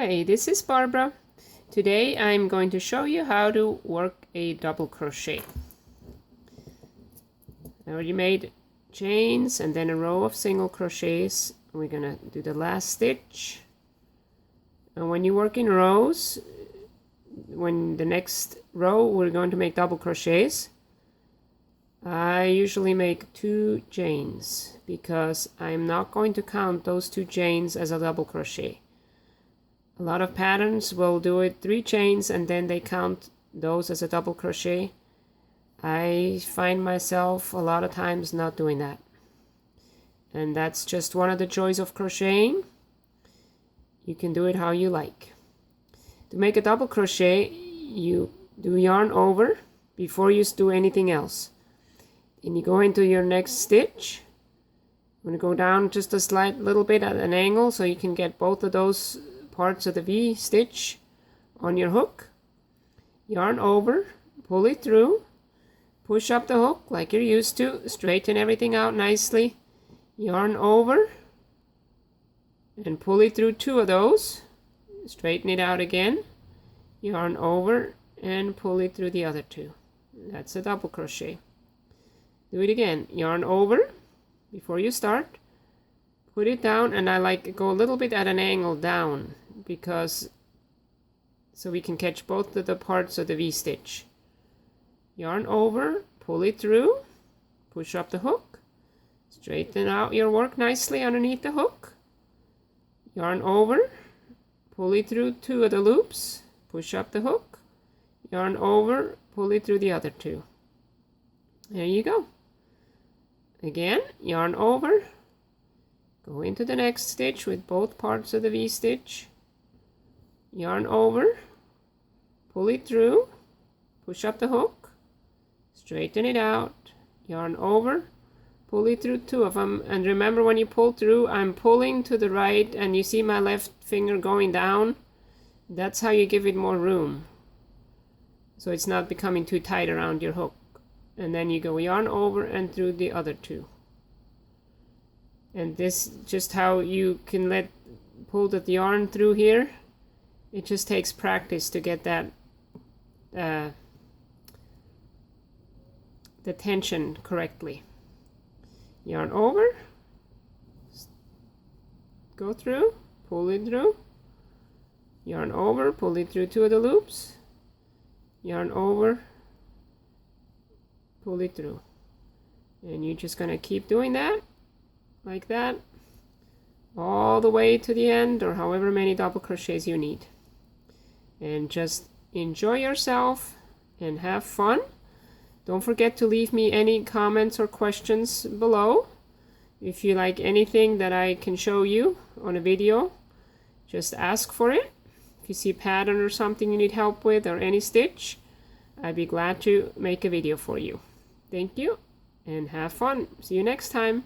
Hi, this is Barbara. Today I'm going to show you how to work a double crochet. I already made chains and then a row of single crochets. We're gonna do the last stitch. And when you work in rows, when the next row we're going to make double crochets, I usually make 2 chains because I'm not going to count those 2 chains as a double crochet. A lot of patterns will do it 3 chains and then they count those as a double crochet. I find myself a lot of times not doing that. And that's just one of the joys of crocheting. You can do it how you like. To make a double crochet, you do yarn over before you do anything else. Then you go into your next stitch. I'm going to go down just a slight little bit at an angle so you can get both of those parts of the V stitch on your hook. Yarn over, pull it through, push up the hook like you're used to, straighten everything out nicely, yarn over and pull it through 2 of those, straighten it out again, yarn over and pull it through the other 2. That's a double crochet. Do it again, yarn over before you start, put it down, and I like go a little bit at an angle down because so we can catch both of the parts of the V stitch. Yarn over, pull it through, push up the hook, straighten out your work nicely underneath the hook, yarn over, pull it through 2 of the loops, push up the hook, yarn over, pull it through the other 2. There you go. Again, yarn over, go into the next stitch with both parts of the V stitch, yarn over, pull it through, push up the hook, straighten it out, yarn over, pull it through 2 of them, and remember when you pull through, I'm pulling to the right and you see my left finger going down. That's how you give it more room, so it's not becoming too tight around your hook. And then you go yarn over and through the other 2. And this just how you can pull the yarn through here. It just takes practice to get that the tension correctly. Yarn over, go through, pull it through, yarn over, pull it through 2 of the loops, yarn over, pull it through, and you're just gonna keep doing that like that all the way to the end, or however many double crochets you need, and just enjoy yourself and have fun. Don't forget to leave me any comments or questions below. If you like anything that I can show you on a video, just ask for it. If you see a pattern or something you need help with, or any stitch, I'd be glad to make a video for you. Thank you and have fun. See you next time.